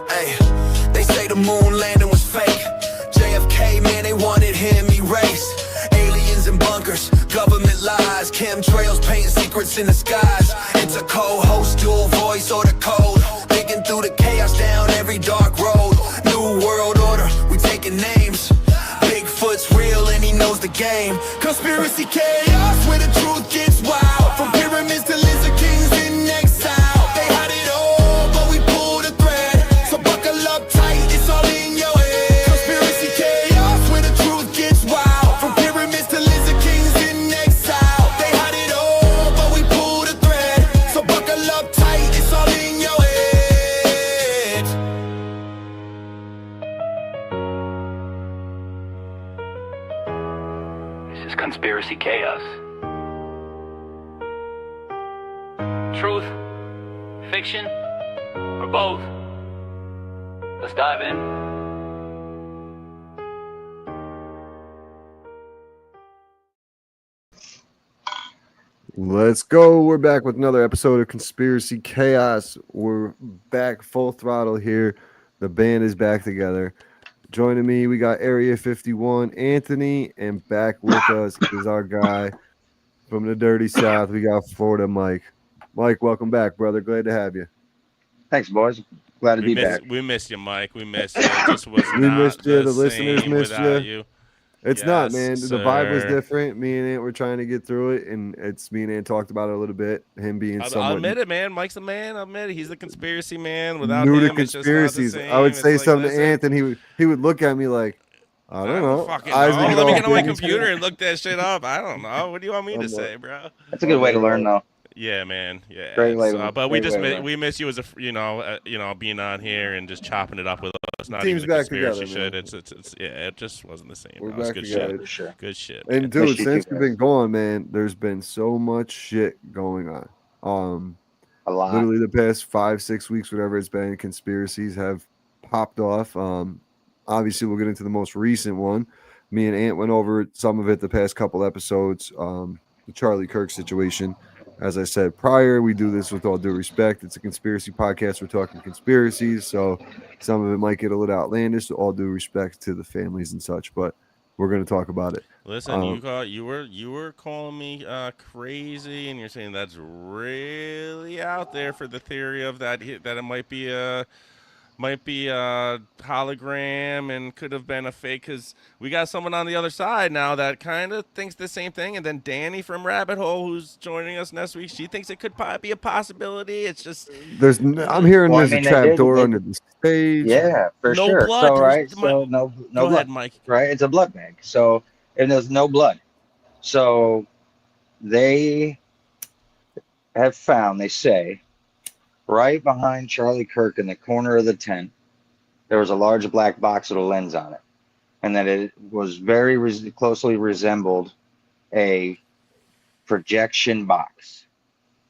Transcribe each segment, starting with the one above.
Hey, they say the moon landing was fake. JFK, man, they wanted him erased. Aliens in bunkers, government lies, chemtrails painting secrets in the skies. It's a co-host, dual voice or the code, digging through the chaos down every dark road. New world order, we taking names. Bigfoot's real and he knows the game. Conspiracy chaos where the truth gets wild. From pyramids to lizard kings in exile. They hide it all, but we pull the thread. So buckle up tight, it's all in your head. Conspiracy chaos where the truth gets wild. From pyramids to lizard kings in exile. They hide it all, but we pull the thread. So buckle up tight, it's all in your head. This is Conspiracy Chaos. Truth, fiction, or both? Let's dive in. Let's go. We're back with another episode of Conspiracy Chaos. We're back full throttle here. The band is back together. Joining me, we got Area 51, Anthony, and back with us is our guy from the Dirty South. We got Florida Mike. Mike, welcome back, brother. Glad to have you. Thanks, boys. Glad to be back. We missed you, Mike. We missed you. It just was We not missed you. The same listeners missed without you. It's not, man. The vibe was different. Me and Ant were trying to get through it, and me and Ant talked about it a little bit. Him being somewhat I'll admit it, man. Mike's the man. I'll admit it. He's the conspiracy man. Without new him, to conspiracies. I would say something to Ant, and he would look at me like, I don't know. Let me get on my computer and look that shit up. I don't know. What do you want me to say, bro? That's a good way to learn, though. Yeah, man. Yeah. Great way. But we miss you as a being on here and just chopping it up with us. Not Team's even back conspiracy together, shit. It just wasn't the same. We're It was back good together. shit. Sure. Good shit. And Man. dude, you since too, we've been going, man, there's been so much shit going on. A lot. Literally the past 5-6 weeks, whatever it's been, conspiracies have popped off. Obviously, we'll get into the most recent one. Me and Ant went over some of it the past couple episodes. The Charlie Kirk situation. As I said prior, we do this with all due respect. It's a conspiracy podcast. We're talking conspiracies, so some of it might get a little outlandish. So all due respect to the families and such, but we're going to talk about it. Listen, you were calling me crazy, and you're saying that's really out there for the theory of that it might be a hologram and could have been a fake, because we got someone on the other side now that kind of thinks the same thing. And then Danny from Rabbit Hole, who's joining us next week, she thinks it could be a possibility. It's just I'm hearing there's a trap door under the stage. Yeah, for no sure. blood. So, right, so no Go blood. ahead, Mike. Right, it's a blood bank. So, and there's no blood. So, they have found, they say, right behind Charlie Kirk in the corner of the tent, there was a large black box with a lens on it, and that it was very closely resembled a projection box,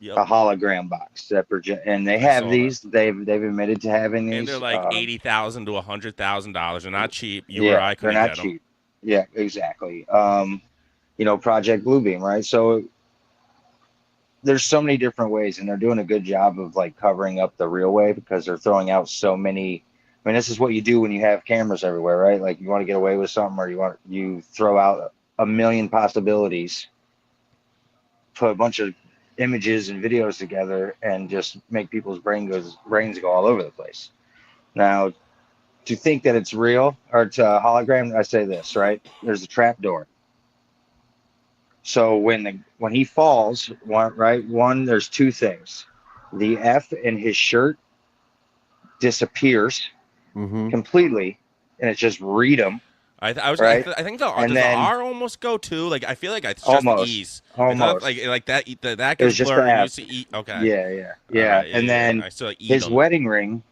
a hologram box that project. And they have these. They've admitted to having these. And they're like $80,000 to $100,000. They're not cheap. You or I couldn't they're not get them. cheap. Yeah, exactly. Project Bluebeam, right? So there's so many different ways, and they're doing a good job of like covering up the real way, because they're throwing out so many. I mean, this is what you do when you have cameras everywhere, right? Like, you want to get away with something, or you throw out a million possibilities, put a bunch of images and videos together, and just make people's brains go all over the place. Now, to think that it's real or it's a hologram, I say this, right? There's a trap door. So when he falls, there's two things. The F in his shirt disappears completely, and it's just read him. I think the R almost go too. Like, I feel like it's just almost E's. almost like that it gets was just blurry. the You F. see okay. Yeah. And then I still like his wedding ring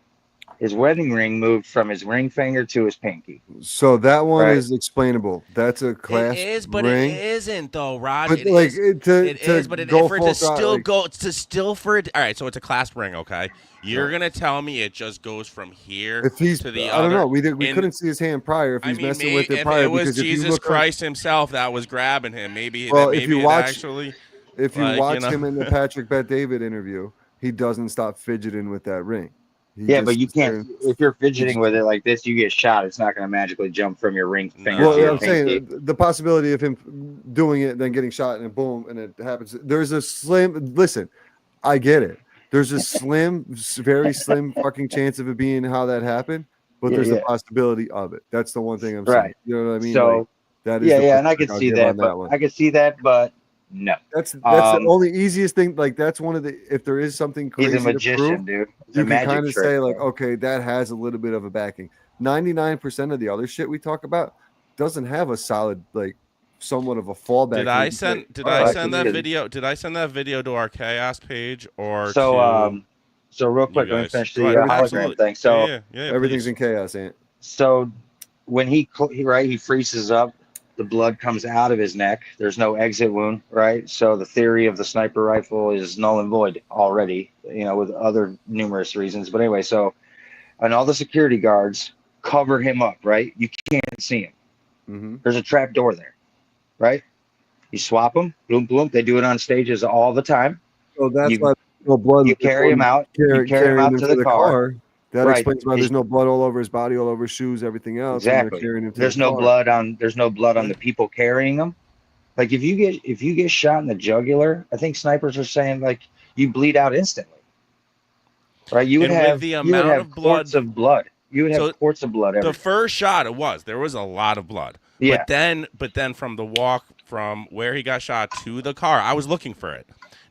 moved from his ring finger to his pinky. So that one is explainable. That's a clasp It is, but ring. it isn't though, Raj. But it like is. it is, but go for it full to still like, go to still for it. All right, so it's a clasp ring, okay? You're gonna tell me it just goes from here if he's, to the I don't other? know. We couldn't see his hand prior. If he's messing with it prior, if it was because Jesus if you look Christ himself that was grabbing him, maybe. Well, maybe if you it watch, actually, if you like, watch him in the Patrick Bet David interview, he doesn't stop fidgeting with that ring. He Yeah, just but you sits can't. there. If you're fidgeting with it like this, you get shot. It's not going to magically jump from your ring No. finger Well, to your I'm saying pinky. the possibility of him doing it, then getting shot, and then boom, and it happens. There's a slim. Listen, I get it. There's a very slim fucking chance of it being how that happened, but Yeah, there's a yeah. possibility of it. That's the one thing I'm Right. saying. You know what I mean? So Like that is yeah, the yeah, and I pushback could I'll see give that, on but that one. I could see that, but no. That's the Um, only easiest thing. Like that's one of the if there is something He's crazy a to magician, prove, dude. It's a you can magic kind of trick. say like, bro. okay, that has a little bit of a backing. 99% of the other shit we talk about doesn't have a solid like somewhat of a fallback. Did thing. I It's send? like, Did all I right, send so that yeah, video? Did I send that video to our chaos page or So to so real you quick, let me guys? finish Go the ahead. everything's- hologram Absolutely. thing. So yeah, everything's please. in chaos, Ant. so when he freezes up, the blood comes out of his neck. There's no exit wound, right? So the theory of the sniper rifle is null and void already, with other numerous reasons. But anyway, so and all the security guards cover him up, right? You can't see him. Mm-hmm. There's a trap door there, right? You swap them, boom, boom. They do it on stages all the time. So that's You- why there's no blood. You carry him out. You carry him out to the car. That Right. explains why He's- there's no blood all over his body, all over his shoes, everything else. and they're Exactly. carrying him to There's the no car. blood on. There's no blood on the people carrying them. Like if you get shot in the jugular, I think snipers are saying like you bleed out instantly. Right? You would And with have the you would amount have of quarts of blood. You would have So quarts of blood The everywhere. first shot, there was a lot of blood. Yeah. But then from the walk from where he got shot to the car, I was looking for it.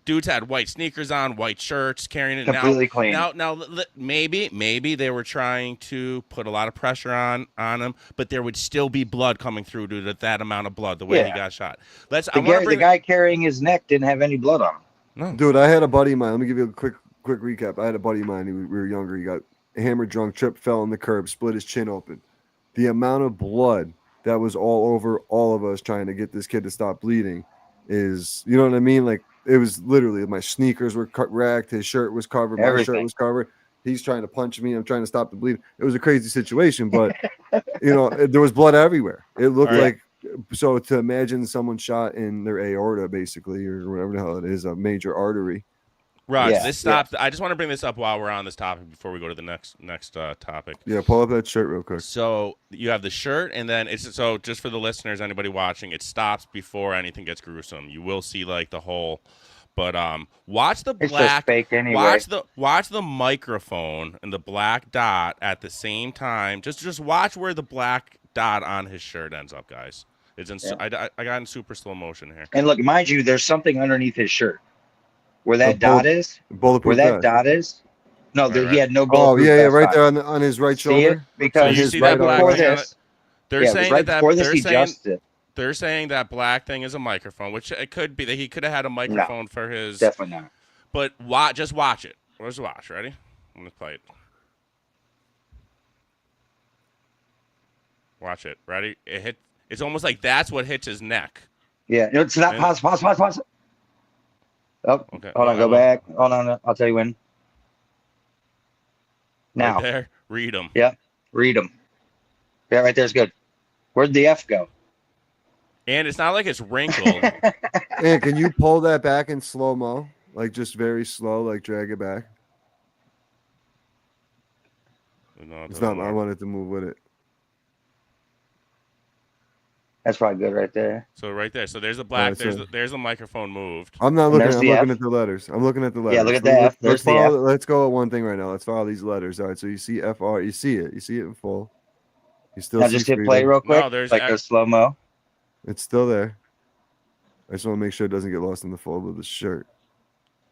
Dudes had white sneakers on, white shirts, carrying it. Completely clean. Now, maybe they were trying to put a lot of pressure on him, but there would still be blood coming through due to that amount of blood the way he Yeah. got shot. The guy carrying his neck didn't have any blood on him. No. Dude, I had a buddy of mine. Let me give you a quick recap. I had a buddy of mine. We were younger. He got hammered, drunk, tripped, fell on the curb, split his chin open. The amount of blood that was all over all of us trying to get this kid to stop bleeding is, you know what I mean? Like it was literally my sneakers were racked, his shirt was covered, my shirt Everything. was covered. He's trying to punch me. I'm trying to stop the bleeding. It was a crazy situation, but there was blood everywhere. It looked All right. like so to imagine someone shot in their aorta, basically, or whatever the hell it is, a major artery. Raj, Yeah, this stopped. I just want to bring this up while we're on this topic before we go to the next topic. Yeah, pull up that shirt real quick. So you have the shirt, and then it's so just for the listeners, anybody watching, it stops before anything gets gruesome. You will see like the whole, but watch the It's black. just fake anyway. Watch the microphone and the black dot at the same time. Just watch where the black dot on his shirt ends up, guys. It's in. Yeah. I got in super slow motion here. And look, mind you, there's something underneath his shirt. Where that A dot is, Bulletproof where that vest. dot is. No, Right, he had no Oh bulletproof yeah, vest right on. there on his right See it? shoulder. Because So you see that right black before thing on this, it? They're yeah, saying right that before this, they're he saying just it. they're saying that black thing is a microphone, which it could be that he could have had a microphone for his. Definitely not. But just watch it. Let's watch. Ready? I'm gonna play it. Watch it. Ready? It hit. It's almost like that's what hits his neck. Yeah, it's not. And- Pause. Oh, Okay. hold on, go back. Hold on, I'll tell you when. Now, Right there. Read them. read them. Yeah, right there's good. Where'd the F go? And it's not like it's wrinkled. And can you pull that back in slow mo, like just very slow, like drag it back? No, it It's doesn't not. I work. wanted to move with it. That's probably good right there. So right there. So there's the black. Alright, There's the microphone moved. I'm not And looking. there's I'm the looking F. at the letters. I'm looking at the letters. Yeah, look at the F. There's the F. Let's go at one thing right now. Let's follow these letters. All right. So you see FR. You see it. You see it in full. You still Now see just hit freedom. play real quick, No, there's like F. a slow mo. It's still there. I just want to make sure it doesn't get lost in the fold of the shirt.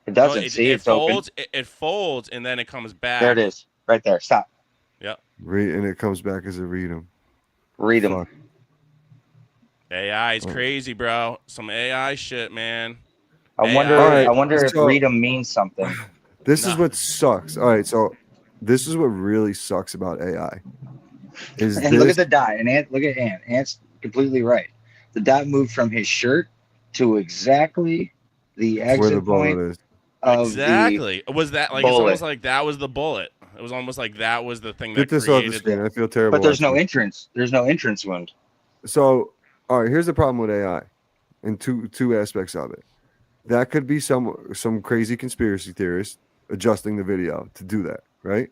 It doesn't. No, See, it it's open. folds. It folds and then it comes back. There it is, right there. Stop. Read, and it comes back as a read 'em. Read them. Fuck. AI is Oh. crazy, bro. Some AI shit, man. I Hey, wonder. all right, I wonder if so- read them means something. This is Nah. what sucks. All right. So this is what really sucks about AI. Is And look this at the dot. And look at Ant. Ant's completely right. The dot moved from his shirt to exactly the where the exit bullet point is? of the. Exactly. Was that like it's bullet. almost like that was the bullet? It was almost like that was the thing Get that this off the created. screen. I feel terrible. But there's no watching it. entrance. There's no entrance wound. So, all right, here's the problem with AI, and two aspects of it. That could be some crazy conspiracy theorist adjusting the video to do that, right?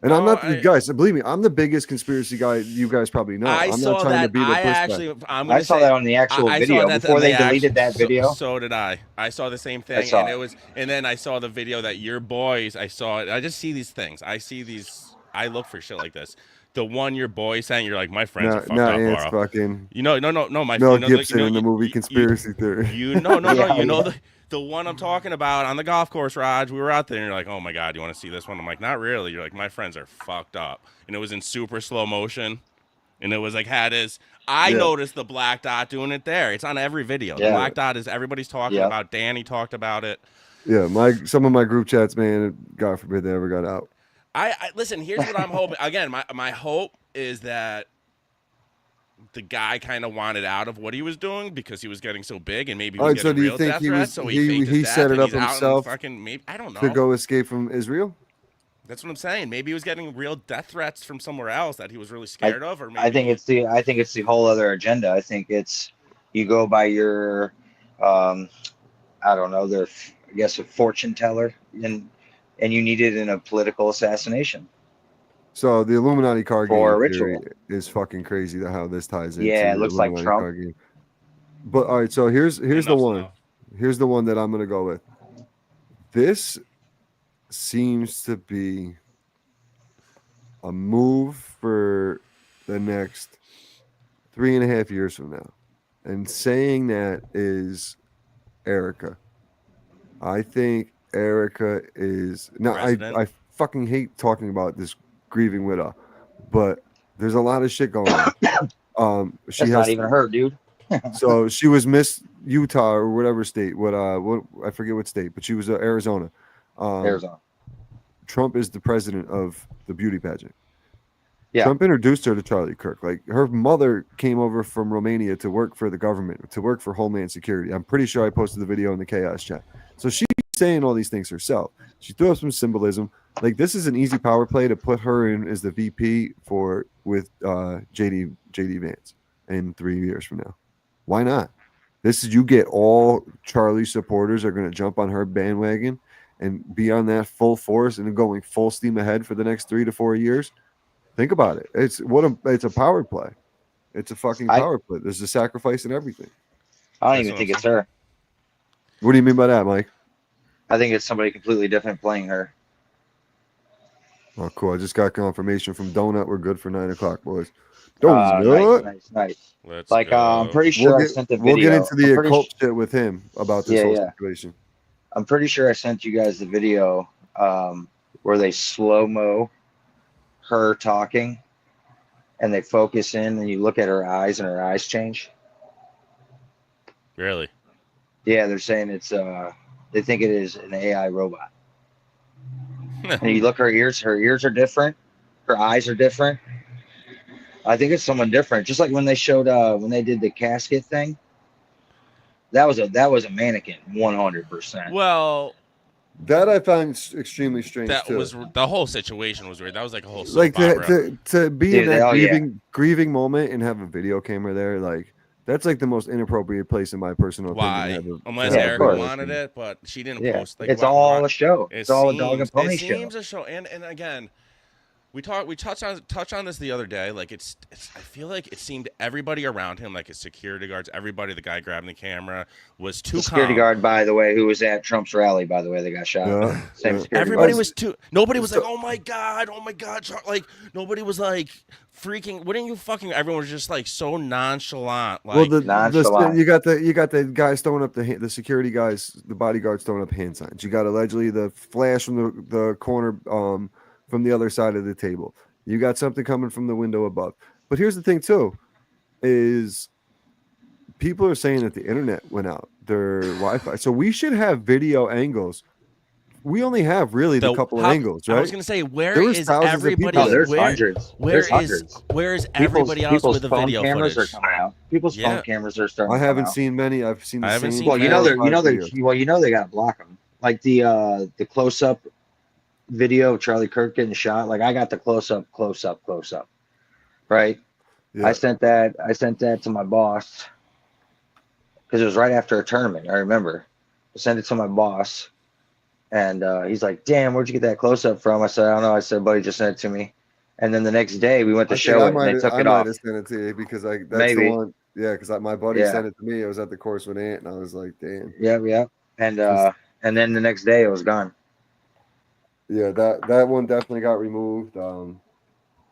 And I'm No, not, guys. Believe me, I'm the biggest conspiracy guy you guys probably know. I I'm saw not trying that. to be the I pushback. actually, I'm I gonna saw say, that on the actual I video saw that before on they the deleted that video. So did I. I saw the same thing, saw and it. it was, and then I saw the video that your boys. I saw it. I just see these things. I see these. I look for shit like this. The one your boy sent, you're like, my friends are fucked Now up, Ant's bro. fucking You know, no, my Mel you know, Gibson you know, in the movie Conspiracy Theory. You Yeah, you know yeah. the one I'm talking about on the golf course, Raj. We were out there, and you're like, oh my god, you want to see this one? I'm like, not really. You're like, my friends are fucked up, and it was in super slow motion, and it was like had his. I Yeah. noticed the black dot doing it there. It's on every video. The Yeah. black dot is everybody's talking Yeah. about. Danny talked about it. Yeah, some of my group chats, man. God forbid they ever got out. I listen. Here's what I'm hoping. Again, my hope is that the guy kind of wanted out of what he was doing because he was getting so big, and maybe he All was right, so getting do you real think death he threats. was- So he- faked his he death, set it and up he's out in himself fucking maybe I don't know. To go escape from Israel? That's what I'm saying. Maybe he was getting real death threats from somewhere else that he was really scared of, or maybe I think it's the whole other agenda. I think it's you go by your I don't know, I guess a fortune teller, and you need it in a political assassination. So the Illuminati card For a game theory ritual. is fucking crazy to how this ties into Yeah, it the looks like Illuminati Trump. card game. But all right, so here's the Enough's one. enough. Here's the one that I'm gonna go with. This seems to be a move for the next 3.5 years from now. And saying that is Erica. I think Erica is now President? I fucking hate talking about this grieving widow, but there's a lot of shit going on. She That's has not even her, dude. so she was Miss Utah or whatever state. What I forget what state, but she was Arizona. Arizona. Trump is the president of the beauty pageant. Yeah. Trump introduced her to Charlie Kirk. Like her mother came over from Romania to work for the government, to work for Homeland Security. I'm pretty sure I posted the video in the chaos chat. So she's saying all these things herself. She threw up some symbolism. Like this is an easy power play to put her in as the VP with JD Vance in 3 years from now. Why not? This is you get all Charlie supporters are going to jump on her bandwagon and be on that full force and going full steam ahead for the next 3 to 4 years. Think about it. It's a power play. It's a fucking power play. There's a sacrifice and everything. I don't That's even what think I'm it's her. What do you mean by that, Mike? I think it's somebody completely different playing her. Oh, cool. I just got confirmation from Donut. We're good for 9 o'clock, boys. Donut. Nice. Let's Like go. I'm pretty sure I sent the video. We'll get into the I'm pretty occult shit with him about this Yeah, whole yeah. situation. I'm pretty sure I sent you guys the video where they slow-mo her talking and they focus in and you look at her eyes and her eyes change. Really? Yeah, they're saying it's they think it is an AI robot. And you look her ears are different, her eyes are different. I think it's someone different. Just like when they showed when they did the casket thing. That was a mannequin, 100%. Well, That I found extremely strange that too. was the whole situation was weird. That was like a whole soap Like opera. to be Dude, in that oh, yeah. grieving moment and have a video camera there, like that's like the most inappropriate place in my personal Why? opinion. Unless Yeah, of Erica course. wanted it, but she didn't Yeah, post. Like, it's why- all why- a show. It It's all a dog and pony it show. seems a show, and again, we touch on this the other day. Like it's I feel like it seemed everybody around him, like his security guards, everybody, the guy grabbing the camera, was too The security calm. guard, by the way, who was at Trump's rally, by the way, they got shot. Yeah, Same yeah. security Everybody guard. was too. Nobody was like, "Oh my god, like nobody was like freaking." Wouldn't you fucking? Everyone was just like so nonchalant. Like, Well, nonchalant. you got the guys throwing up the security guys, the bodyguards throwing up hand signs. You got allegedly the flash from the corner from the other side of the table. You got something coming from the window above. But here's the thing too, is people are saying that the internet went out, their Wi-Fi. So we should have video angles. We only have really the couple angles, right? I was gonna say, where There was is thousands of people. everybody? No, there's where, hundreds. Where There's is hundreds. where is everybody else with the phone video cameras footage? are coming out. People's Yeah. phone cameras are starting. I to come haven't out. seen many. I've seen the I haven't same. seen Well, you know many. they got to block them. Like the close up video of Charlie Kirk getting shot. Like I got the close up. Right. Yeah. I sent that to my boss because it was right after a tournament. I remember. I sent it to my boss, And he's like, damn, where'd you get that close up from? I said, I don't know. I said, buddy just sent it to me. And then the next day we went to show it and they took it off. I might have sent it to you because that's Maybe. the one. Yeah, because my buddy Yeah. sent it to me. I was at the course with Ant, and I was like, damn. Yeah. And then the next day it was gone. Yeah, that one definitely got removed.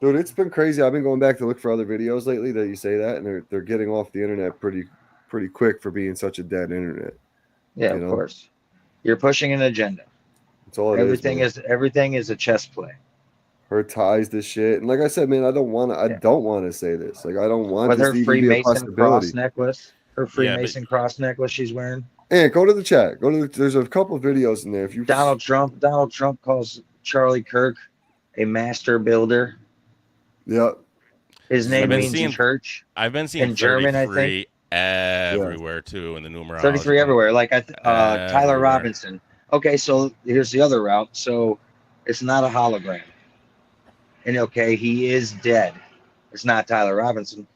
Dude, it's been crazy. I've been going back to look for other videos lately that you say that, and they're getting off the internet pretty quick for being such a dead internet. Yeah, You of know? course. You're pushing an agenda. That's all it Everything man. is a chess play. Her ties to shit, and like I said, man, I don't want to say this. Like I don't want With this her to even be a Freemason possibility. cross necklace. Her Yeah, but- Freemason cross necklace she's wearing. And go to the chat. There's a couple of videos in there. If you Donald Trump calls Charlie Kirk a master builder. yeah, His name been means seeing- church. I've been seeing In German, I 33 everywhere too in the numerology. 33 everywhere. Like Tyler Everywhere. Robinson. Okay, so here's the other route. So it's not a hologram. And okay, he is dead. It's not Tyler Robinson.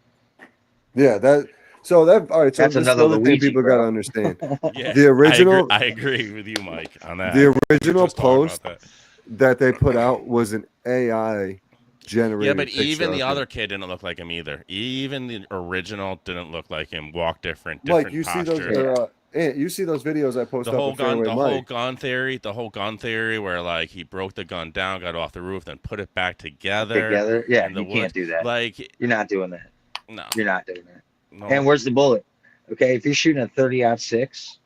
yeah. All right. So That's this is another the thing Luigi, people bro. got to understand. Yeah, The original- I agree with you, Mike, on that. The We original just talked about post that. that they put out was an AI generated. Yeah, but picture even of the him. other kid didn't look like him either. Even the original didn't look like him. Walk different Like you see posture. those, you see those videos I posted the up whole on gun, Fairway Mike. the whole gun theory, where like he broke the gun down, got off the roof, then put it back together. Together. Yeah, in the you can't woods. do that. Like, You're not doing that. no, You're not doing that. no. And where's the bullet? Okay, if you're shooting a 30-06,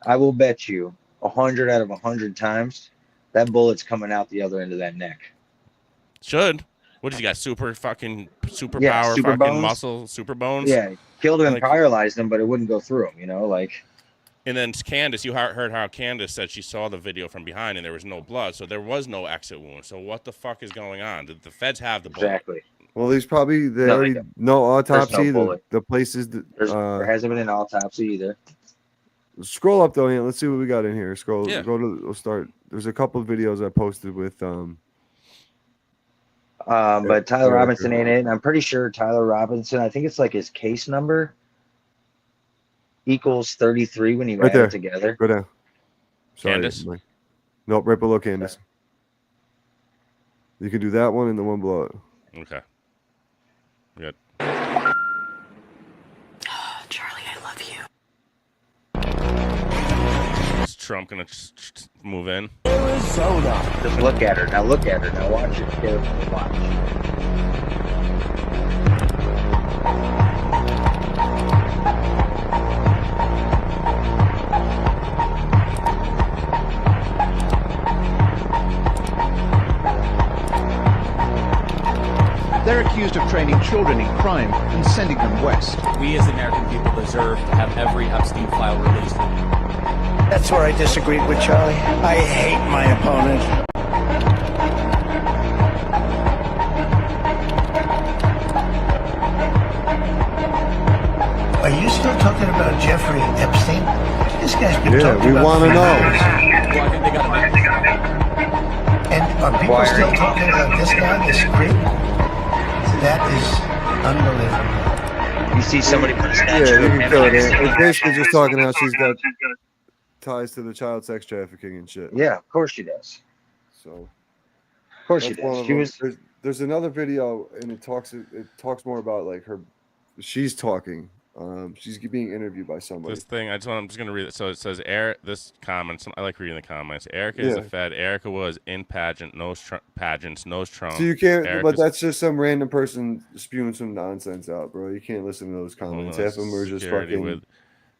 I will bet you 100 out of 100 times that bullet's coming out the other end of that neck. Should. What does he got? Super fucking superpower, Yeah, super fucking bones. muscle, super bones. Yeah, killed him and Like- paralyzed him, but it wouldn't go through him. You know, like And then Candace, you heard how Candace said she saw the video from behind and there was no blood, so there was no exit wound. So what the fuck is going on? Did the feds have the bullet? exactly. Well, there's probably No, they already don't. no autopsy. bullet. The places that There hasn't been an autopsy either. scroll up though, Ian. Let's see what we got in here. Scroll. Yeah. We'll start. There's a couple of videos I posted with But Tyler Erica. Robinson ain't it. And I'm pretty sure Tyler Robinson, I think it's like his case number equals 33 when you Right add there. it together. Go down. Sorry, Candace? Mike. Nope, right below Candace. You can do that one and the one below it. Okay. Good. Charlie, I love you. Is Trump gonna move in? Just look at her. Now look at her. Now watch it carefully. Watch. They're accused of training children in crime and sending them west. We as the American people deserve to have every Epstein file released. That's where I disagree with Charlie. I hate my opponent. Are you still talking about Jeffrey Epstein? This guy's been Yeah, talking we about wanna for know. years. Well, I think they got And are people Why are still you- talking about this guy, this creep? That is unbelievable. You see somebody put a Yeah, statue you of can him kill it. next to It's him. basically just talking how she's got ties to the child sex trafficking and shit. Yeah, of course she does. So Of course she that's one does. of She them. was. There's another video and it talks more about like her. She's talking. She's being interviewed by somebody. This thing, I'm just gonna read it. So it says, Eric. This comment. I like reading the comments. Erica is a Yeah. Fed. Erica was in pageants, knows Trump. So you can't, but Erica's- that's just some random person spewing some nonsense out, bro. You can't listen to those comments. Half of them are just Security fucking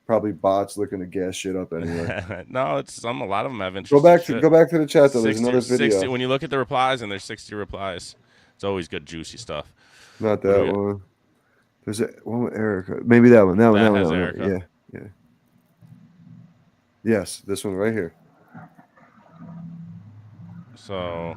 probably bots looking to gas shit up anyway. No, it's a lot of them have go interesting back to shit. go back to the chat though. There's 60 another video. 60 when you look at the replies, and there's 60 replies. It's always good, juicy stuff. Not What do that we got? one. There's one with Erica. Maybe that one. That one. That That one. has That one. Erica. Yeah. Yes, this one right here. So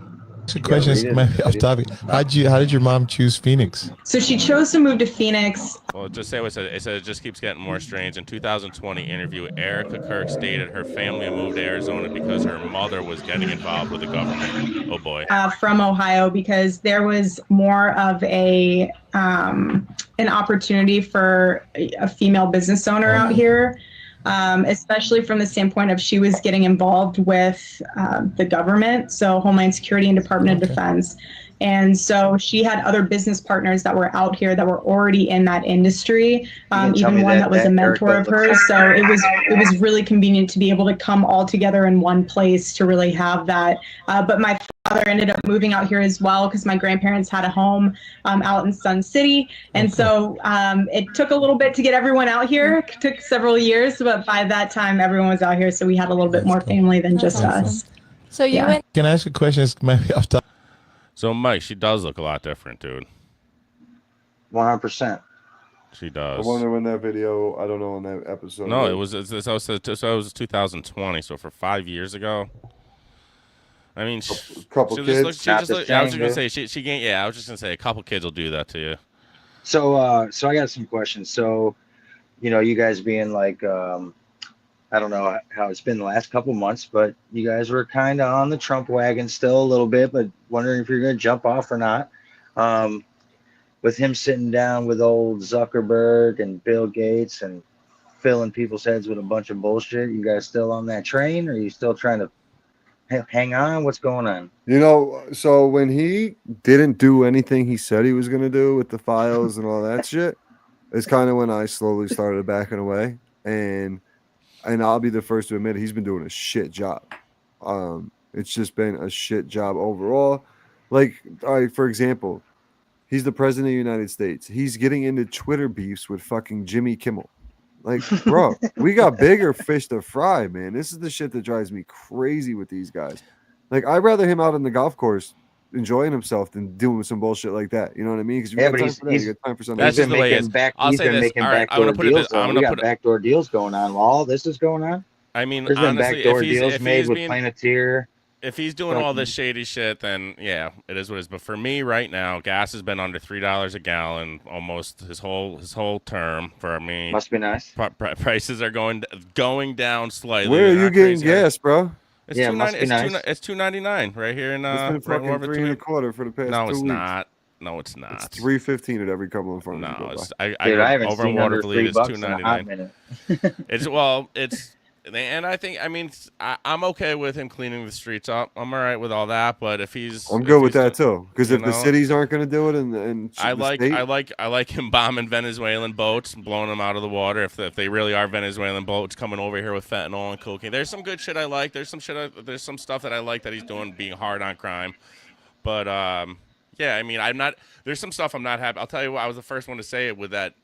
The question is, maybe off topic. How did your mom choose Phoenix? So she chose to move to Phoenix. well, just say what it said. It said it just keeps getting more strange. In 2020 interview, Erica Kirk stated her family moved to Arizona because her mother was getting involved with the government. Oh boy. From Ohio because there was more of an opportunity for a female business owner out here. especially from the standpoint of she was getting involved with the government, so Homeland Security and Department of Defense. And so she had other business partners that were out here that were already in that industry, even one that was a mentor of hers. So it was really convenient to be able to come all together in one place to really have that. But my father ended up moving out here as well because my grandparents had a home out in Sun City. And so it took a little bit to get everyone out here. It took several years, but by that time, everyone was out here. So we had a little bit more family than just us. So you went. Can I ask a question? It's maybe off top. So, Mike, she does look a lot different, dude. 100%. She I does. wonder when that video, I don't know, on that episode. No, it was 2020, so for 5 years ago. I mean, couple kids. I was just gonna say she gained. Yeah, I was just gonna say a couple kids will do that to you. So I got some questions. So, you guys being like, I don't know how it's been the last couple months, but you guys were kind of on the Trump wagon still a little bit, but wondering if you're going to jump off or not. With him sitting down with old Zuckerberg and Bill Gates and filling people's heads with a bunch of bullshit, you guys still on that train, or are you still trying to hang on? What's going on? So when he didn't do anything he said he was going to do with the files and all that shit, it's kind of when I slowly started backing away. And I'll be the first to admit he's been doing a shit job. It's just been a shit job overall. Like, all right, for example, he's the president of the United States. He's getting into Twitter beefs with fucking Jimmy Kimmel. Like, bro, we got bigger fish to fry, man. This is the shit that drives me crazy with these guys. Like, I'd rather him out on the golf course enjoying himself than doing some bullshit like that. You know what I mean? Because you got time for that, you got time for something. That's just the way it is. He's been making backdoor deals. We got backdoor deals going on. While all this is going on, I mean, there's been honestly, backdoor deals made with Planeteer. If he's doing all this shady shit, then yeah, it is what it is. But for me right now, gas has been under $3 a gallon almost his whole term. For me, must be nice. Prices are going down slightly. Where are you getting gas, bro? It's it's $2.99 right here in it's been fucking $3.25 for the past 2 weeks. No, it's not. No, it's not. It's $3.15 at every couple in front of me. No, I haven't over seen under $3 it's $2.99. And I think I'm okay with him cleaning the streets up. I'm all right with all that. But if he's, I'm good with that too. Because if the cities aren't going to do it, and I like him bombing Venezuelan boats, blowing them out of the water. If they really are Venezuelan boats coming over here with fentanyl and cocaine, there's some good shit I like. There's some stuff that I like that he's doing, being hard on crime. But yeah, I mean, there's some stuff I'm not happy. I'll tell you what, I was the first one to say it with that.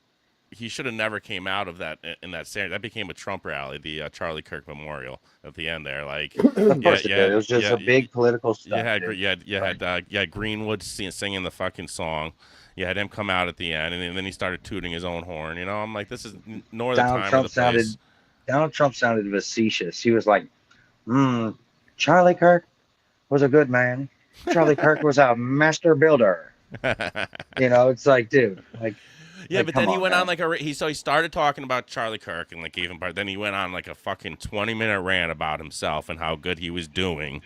He should have never came out of that in that series. That became a Trump rally, the Charlie Kirk Memorial at the end there. Like, it was just a big political stuff. You had Greenwood singing the fucking song. You had him come out at the end, and then he started tooting his own horn. I'm like, this is nor the time or the place. Donald Trump sounded facetious. He was like, Charlie Kirk was a good man. Charlie Kirk was a master builder. It's like, dude, like. Yeah, but then he went on he started talking about Charlie Kirk and gave him part. Then he went on a fucking 20-minute rant about himself and how good he was doing,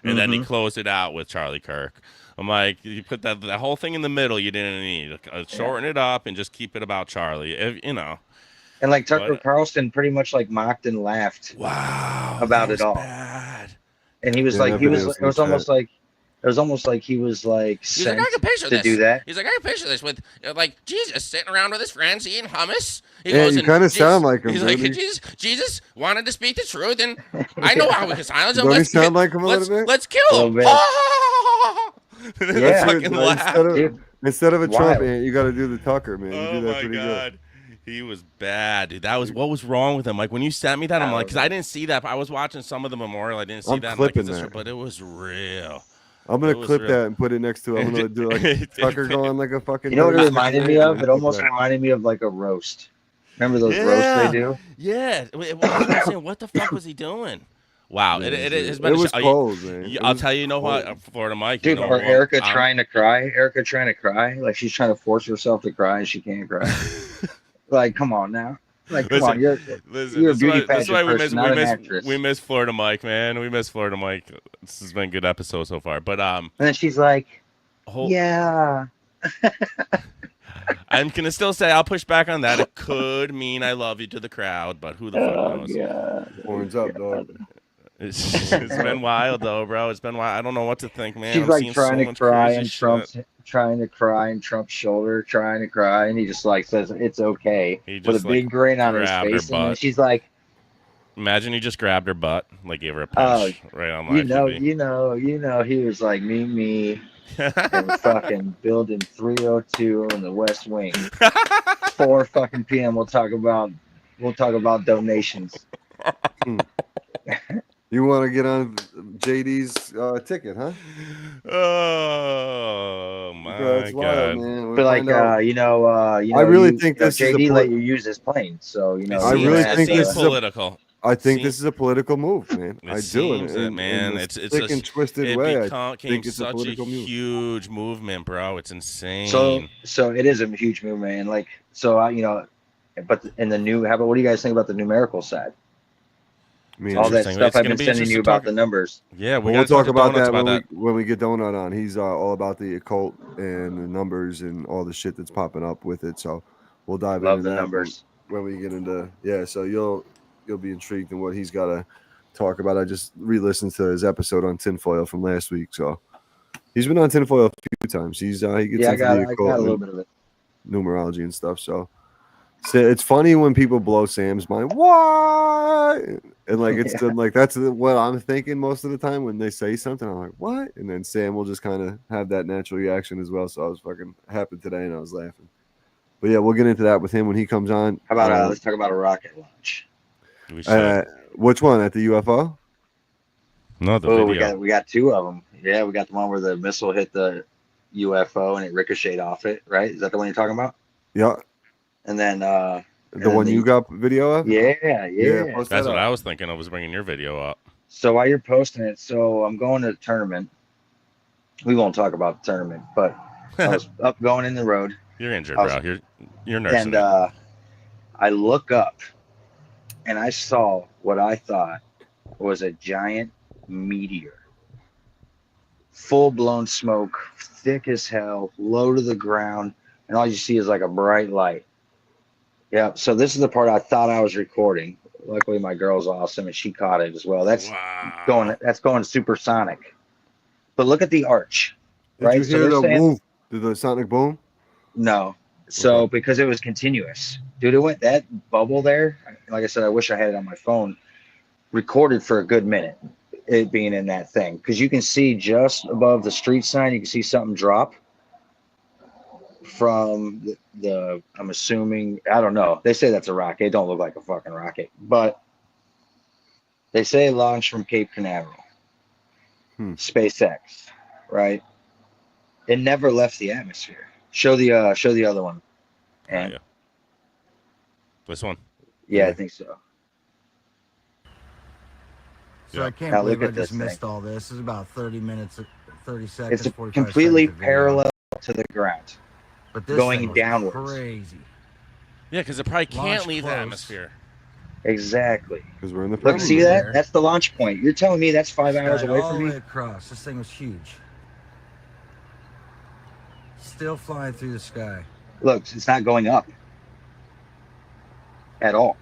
and then he closed it out with Charlie Kirk. I'm like, you put that whole thing in the middle. You didn't need shorten it up and just keep it about Charlie. And Tucker Carlson pretty much mocked and laughed. Wow, about it all. Bad. And he was it was almost like. It was almost like he was sent I can picture to this. do that. He's like, I can picture this with Jesus sitting around with his friends eating hummus. You kind of sound like him. He's like, Jesus wanted to speak the truth, and I know how we can silence him. Don't he sound like him a little bit? Let's kill him. Instead of a Trump ant, you got to do the Tucker, man. You do that pretty good. He was bad, dude. What was wrong with him? When you sent me that, I'm like, because I didn't see that. I was watching some of the memorial. I didn't see that. But it was real. I'm gonna clip that and put it next to it. I'm gonna do Tucker going like a fucking. You know what it reminded me of? It almost reminded me of a roast. Remember those roasts they do? Yeah. What the fuck was he doing? Wow. It was cold, man. I'll tell you, what, Florida Mike. Dude, or Erica trying to cry. Erica trying to cry. She's trying to force herself to cry and she can't cry. Come on now. Come on, you're a beauty pageant person, not an actress. We miss Florida Mike, man. We miss Florida Mike. This has been a good episode so far. But and then she's like, yeah. I'm gonna still say I'll push back on that. It could mean I love you to the crowd, but who the fuck knows? Yeah. Horns up, dog. It's been wild though, bro. It's been wild. I don't know what to think, man. She's I'm like seeing trying so to much cry, crazy and shit. trying to cry in Trump's shoulder, trying to cry, and he just like says it's okay He with a just, big like, grin on his grabbed her face, and then butt. she's like, Imagine you just grabbed her butt, like gave her a punch right on live TV. you know, he was like, meet me in fucking building 302 in the West Wing, 4 fucking p.m. We'll talk about donations. You want to get on JD's ticket, huh? Oh my That's wild, god! man. We'll But like, find out. I really think this is a JD let you use his plane, so you know. I you're really gonna think have this to- is political. I think Seems- this is a political move, man. It I do, seems it, in man. a It's sick and twisted it way. I became think it's a such a political move. huge movement, bro. It's insane. So it is a huge movement, and like, so but in the new, how about what do you guys think about the numerical side? I mean, All that Interesting. stuff It's I've gonna been be sending interesting you to about talk- the numbers. Yeah, we'll gotta talk about donuts that when we get Donut on. He's all about the occult and the numbers and all the shit that's popping up with it. So we'll dive Love into the that numbers. when we get into So you'll be intrigued in what he's got to talk about. I just re-listened to his episode on tinfoil from last week. So he's been on tinfoil a few times. He gets Yeah, into I got the a occult little and bit of it. numerology and stuff. So it's funny when people blow Sam's mind. Why? And like it's like that's what I'm thinking most of the time when they say something. I'm like, what? And then Sam will just kind of have that natural reaction as well. So I was fucking happy today and I was laughing. But yeah, we'll get into that with him when he comes on. How about let's talk about a rocket launch? We should. Which one at the UFO? No, the Oh, video. we got 2 of them. Yeah, we got the one where the missile hit the UFO and it ricocheted off it. Right? Is that the one you're talking about? Yeah, And then the one you got video of. yeah. post That's that what up. I was thinking. I was bringing your video up. So while you're posting it, so I'm going to the tournament. We won't talk about the tournament, but I was up going in the road, You're injured, I was- bro. You're nursing and it. I look up, and I saw what I thought was a giant meteor, full blown smoke, thick as hell, low to the ground, and all you see is like a bright light. Yeah. So this is the part I thought I was recording. Luckily, my girl's awesome, and she caught it as well. That's Wow. going supersonic. But look at the arch, Did right? you So hear they're the saying- boom? Did the sonic boom? No. So because it was continuous, dude, it went that bubble there. Like I said, I wish I had it on my phone, recorded for a good minute. It being in that thing, because you can see just above the street sign, you can see something drop from the I'm assuming, I don't know. They say that's a rocket. It don't look like a fucking rocket, but they say it launched from Cape Canaveral. SpaceX, right? It never left the atmosphere. Show the other one. And Yeah. This one. yeah, I think so. So I can't Now believe look I at just this missed thing. all this. This is about 30 minutes, 30 seconds, It's 45 completely seconds of video. parallel to the ground. But this going thing was downwards. Crazy. Yeah, because it probably can't Launch leave the close. atmosphere. Exactly. Because we're in the Look, see There. that? That's the launch point. You're telling me that's 5 hours Sky away all from the me? way across. This thing was huge. Still flying through the sky. Look, it's not going up at all.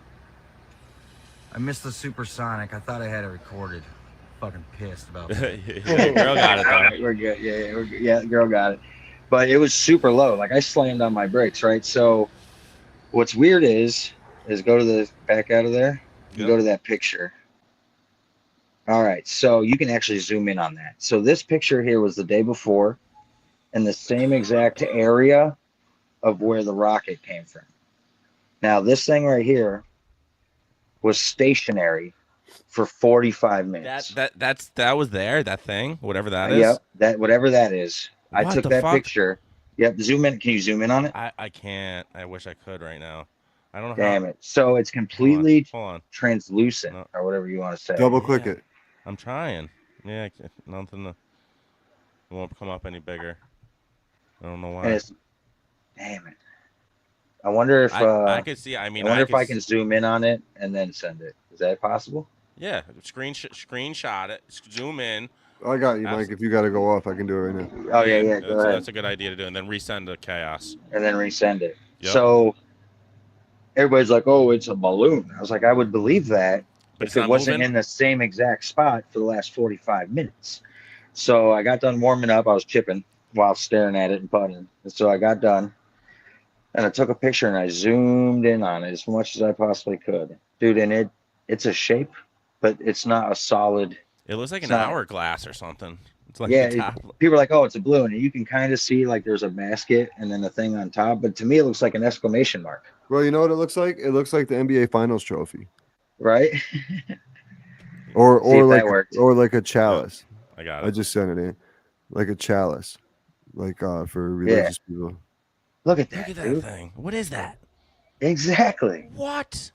I missed the supersonic. I thought I had it recorded. Fucking pissed about that. Girl got it All though. right, we're good. Yeah, we're good. Yeah, girl got it. But it was super low. Like I slammed on my brakes, right? So what's weird is go to the back out of there. You go to that picture. All right, so you can actually zoom in on that. So this picture here was the day before, in the same exact area of where the rocket came from. Now this thing right here was stationary for 45 minutes. That was there. That thing, whatever that is. Yep, that whatever that is. I What took the that fuck? picture. Yep, zoom in. Can you zoom in on it? I can't. I wish I could right now. I don't know. Damn how. it. So it's completely Hold on. translucent, No. or whatever you want to say. Double click Yeah. it. I'm trying. Yeah, nothing. It won't come up any bigger. I don't know And why. it's, damn it. I wonder if I could see. I mean, I wonder if I could can zoom in on it and then send it. Is that possible? Yeah, screenshot it. Zoom in. I got you, Mike. If you got to go off, I can do it right now. Oh yeah. Go ahead. That's a good idea to do, and then resend to chaos. And then resend it. Yep. So everybody's like, "Oh, it's a balloon." I was like, "I would believe that But if it's it not wasn't moving? in the same exact spot for the last 45 minutes." So I got done warming up. I was chipping while staring at it and putting. And so I got done, and I took a picture and I zoomed in on it as much as I possibly could, dude. And it's a shape, but it's not a solid. It looks like It's an not- hourglass or something. It's like Yeah, the top. people are like, "Oh, it's a balloon," and you can kind of see like there's a basket and then a thing on top. But to me, it looks like an exclamation mark, Well, you know what it looks like? It looks like the NBA Finals trophy, right? or See if that like worked. or like a chalice. I got I it. just sent it in, like a chalice, like for religious people. Look at Look that, at that dude. thing. What is that? Exactly. What?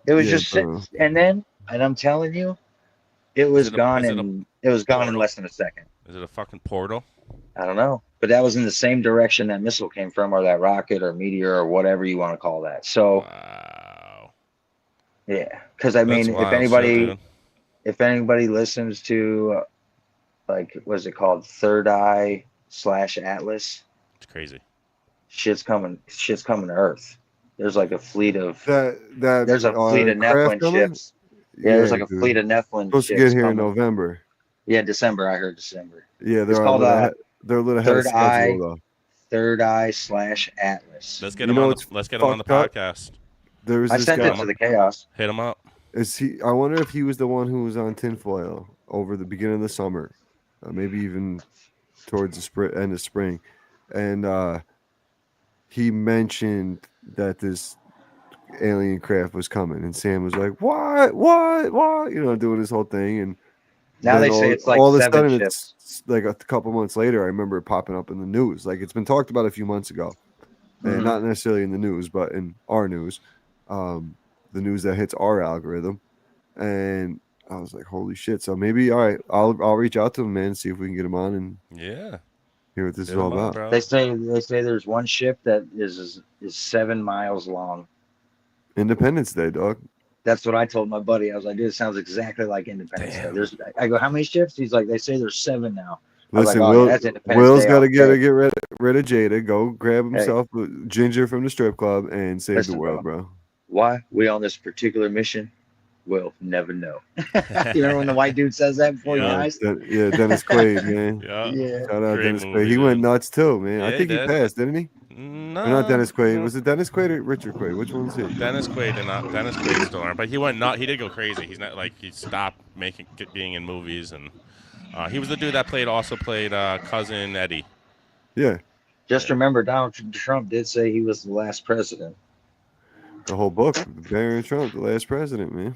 It was Yeah, just bro. sitting, and then, and I'm telling you, it was it a- gone is it a in it was gone in portal? less than a second. Is it a fucking portal? I don't know, but that was in the same direction that missile came from, or that rocket, or meteor, or whatever you want to call that. So Wow. yeah, because I mean, That's wild shit, if anybody listens to, like, what's it called, Third Eye / Atlas, it's crazy. shit's coming to Earth. There's like a fleet of There's a fleet of Nephilim ships. Yeah, there's like a fleet of Nephilim supposed to ships get here in coming. November. Yeah, December. I heard December. Yeah, It's called they're a little ahead of Third Eye. schedule though. Third Eye / Atlas. Let's get You him know on. what's Let's get him on the fucked up? podcast. There was I this sent guy. it to the Chaos. Hit him up. Is he? I wonder if he was the one who was on tinfoil over the beginning of the summer, maybe even towards the end of spring, and he mentioned that this alien craft was coming, and Sam was like, "What? You know, doing this whole thing, and Now then they say it's like all of a 7 sudden ships. it's like a couple months later. I remember it popping up in the news. Like it's been talked about a few months ago, and Mhm. not necessarily in the news, but in our news, the news that hits our algorithm. And I was like, "Holy shit!" So maybe all right, I'll reach out to him, man, see if we can get him on and Yeah. hear what this Hit is all him up, about. bro. They say there's one ship that is 7 miles long. Independence Day, dog. That's what I told my buddy. I was like, dude, it sounds exactly like Independence Day. I go, how many ships? He's like, they say there's 7 now. I was Listen, like, oh, yeah, that's Independence Will's Day got to all day. get rid of Jada. Go grab himself a Ginger from the strip club and save Listen, the world, bro. Why we on this particular mission? We'll never know. You remember when the white dude says that before he dies? Yeah, Dennis Quaid, man. Yeah. Shout out Great Dennis movie, Quaid. He dude. went nuts too, man. Yeah, I think he did. passed, didn't he? No. Or not Dennis Quaid. no. Was it Dennis Quaid or Richard Quaid? Which one was he? Dennis Quaid and not Dennis Quaid still aren't, but he went not. He did go crazy. He's not like he stopped being in movies, and he was the dude that also played cousin Eddie. Yeah. Just remember, Donald Trump did say he was the last president. The whole book, Barron Trump, the last president, man.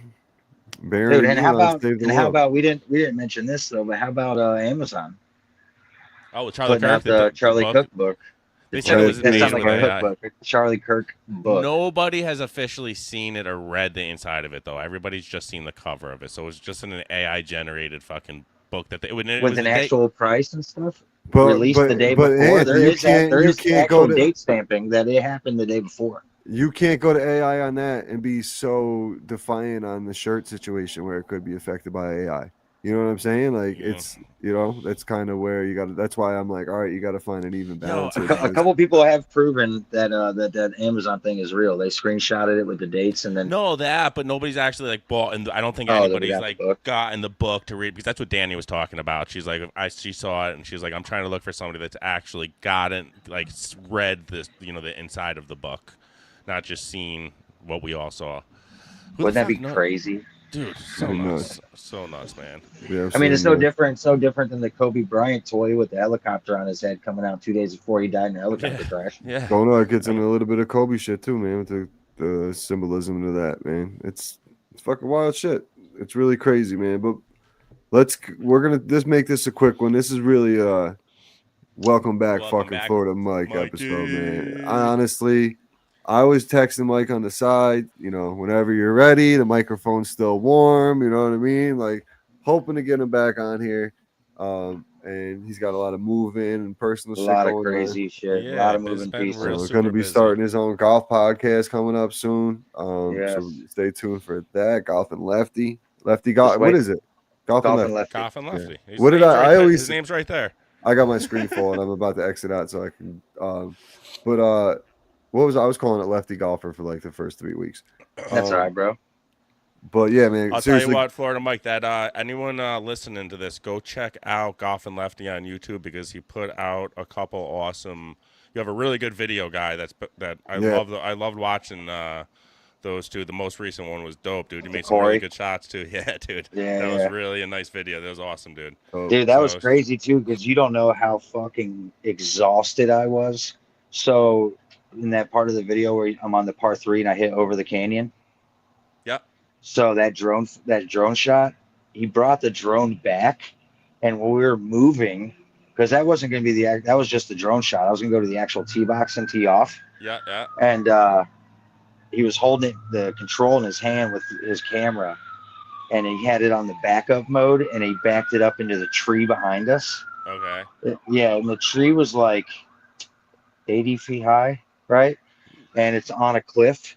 Barron, Dude, and how Elon about saved the and how world. about we didn't mention this though, but how about Amazon Oh, Charlie putting out Kirk. the Charlie Cook book? They said it was That made sounds like with a AI. cookbook. Charlie Kirk book. Nobody has officially seen it or read the inside of it, though. Everybody's just seen the cover of it, so it's just an AI generated fucking book that With an actual price and stuff. But- Released the but- day but, before. Ed, There you is can't- there you is can't go actual to- date stamping that it happened the day before. You can't go to AI on that and be so defiant on the shirt situation where it could be affected by AI. You know what I'm saying? Like it's, that's kind of where you got to, that's why I'm like, all right, you got to find an even balance. here, A because- couple people have proven that that Amazon thing is real. They screenshotted it with the dates and then No, that, but nobody's actually like bought, and I don't think Oh, that we anybody's got the like book. gotten the book to read because that's what Danny was talking about. She's like, she saw it and she's like, I'm trying to look for somebody that's actually gotten read this, the inside of the book, not just seen what we all saw. Who the wouldn't that fuck be kno- crazy? Dude, so Pretty nuts, nuts. so nuts, man. Yeah, I mean, it's so, no man. different. So different than the Kobe Bryant toy with the helicopter on his head coming out 2 days before he died in a helicopter crash. Yeah. Don't know. It gets into a little bit of Kobe shit too, man, with the symbolism of that, man. It's fucking wild shit. It's really crazy, man. But we're gonna just make this a quick one. This is really welcome back, fucking Florida Mike episode, man. I was texting Mike on the side, whenever you're ready. The microphone's still warm, you know what I mean? Like hoping to get him back on here. And he's got a lot of moving and personal A shit lot of going crazy on. shit. A lot of moving pieces. So we're going to be starting his own golf podcast coming up soon. Yes. So stay tuned for that. Golf and Lefty. Lefty Golf. Just What wait. is it? Golfing Lefty. Coffin Lefty. His What did name's I right there. always- His name's right there. I got my screen full and I'm about to exit out so I can. But what was I was calling it Lefty Golfer for like the first 3 weeks. That's all right, bro. But yeah, man. I'll seriously, tell you what, Florida Mike, that anyone listening to this, go check out Golfin Lefty on YouTube because he put out a couple awesome. You have a really good video guy that I Yeah. love. I loved watching those two. The most recent one was dope, dude. You made some Corey. really good shots too. Yeah, dude. Yeah, that yeah. was really a nice video. That was awesome, dude. Dude, that So- was crazy too, because you don't know how fucking exhausted I was. So in that part of the video where I'm on the par 3 and I hit over the canyon. Yep. So that drone shot, he brought the drone back, and when we were moving, because that wasn't going to be that was just the drone shot. I was going to go to the actual tee box and tee off, Yeah, yeah. and he was holding the control in his hand with his camera, and he had it on the backup mode, and he backed it up into the tree behind us. Okay. Yeah, and the tree was like 80 feet high, right? And it's on a cliff.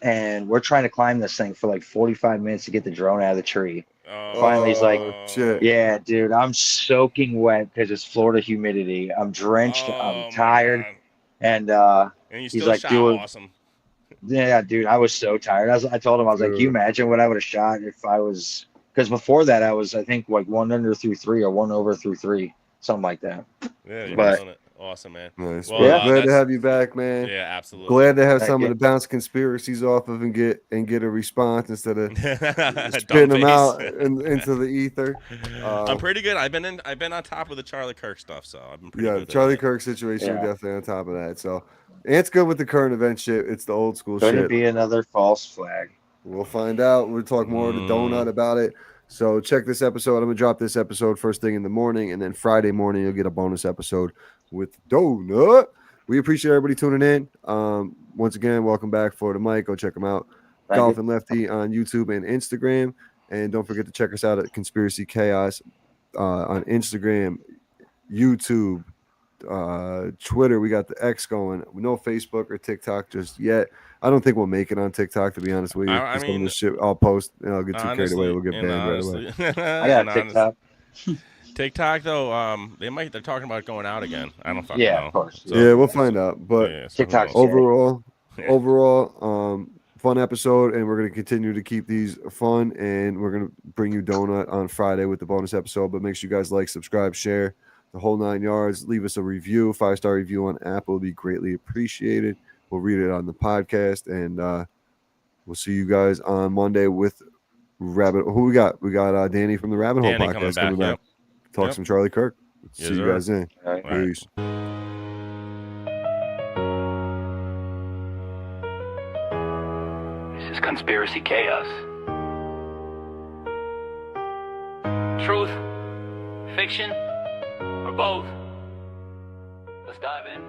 And we're trying to climb this thing for like 45 minutes to get the drone out of the tree. Finally, he's like, shit. yeah, dude, I'm soaking wet because it's Florida humidity. I'm drenched. I'm tired. man. And And you he's still like, shot dude, awesome. yeah, dude, I was so tired. I told him, I was like, you imagine what I would have shot if I was, because before that, I was, I think, like 1 under through 3 or 1 over through 3, something like that. Yeah, you're But- killing it. Awesome, man. Nice. Well, Well, glad to that's- have you back, man. Yeah, absolutely. Glad to have Thank some you. of the bounce conspiracies off of and get a response instead of Dumb spitting them face. out into the ether. I'm pretty good. I've been on top of the Charlie Kirk stuff, so I've been pretty Yeah, good. Charlie at Kirk situation, Yeah. we're definitely on top of that. So Ant's good with the current event shit. It's the old school Could it shit. be another false flag? We'll find out. We'll talk more to Donut about it. So check this episode. I'm gonna drop this episode first thing in the morning, and then Friday morning you'll get a bonus episode with Donut. We appreciate everybody tuning in. Once again, welcome back, Florida Mike. Go check them out. Thank Golf you. and Lefty on YouTube and Instagram, and don't forget to check us out at Conspiracy Chaos on Instagram, YouTube, Twitter. We got the X going. No Facebook or TikTok just yet. I don't think we'll make it on TikTok, to be honest with you. I Some of mean, the shit I'll post and I'll get too carried away. We'll get and banned right away. honestly- I got and a TikTok. TikTok though, they're talking about going out again. I don't fucking Yeah, know. of course. So- Yeah, we'll find out. But yeah, so TikTok's who knows? overall, Yeah. overall, fun episode, and we're gonna continue to keep these fun, and we're gonna bring you Donut on Friday with the bonus episode. But make sure you guys like, subscribe, share the whole 9 yards. Leave us a review, 5-star review on Apple would be greatly appreciated. We'll read it on the podcast, and we'll see you guys on Monday with Rabbit. Who we got? We got Danny from the Rabbit Hole Danny podcast coming back, yep. Talk Yep. some Charlie Kirk. Yes, See you sir. guys in. All right. Peace. This is Conspiracy Chaos. Truth, fiction, or both? Let's dive in.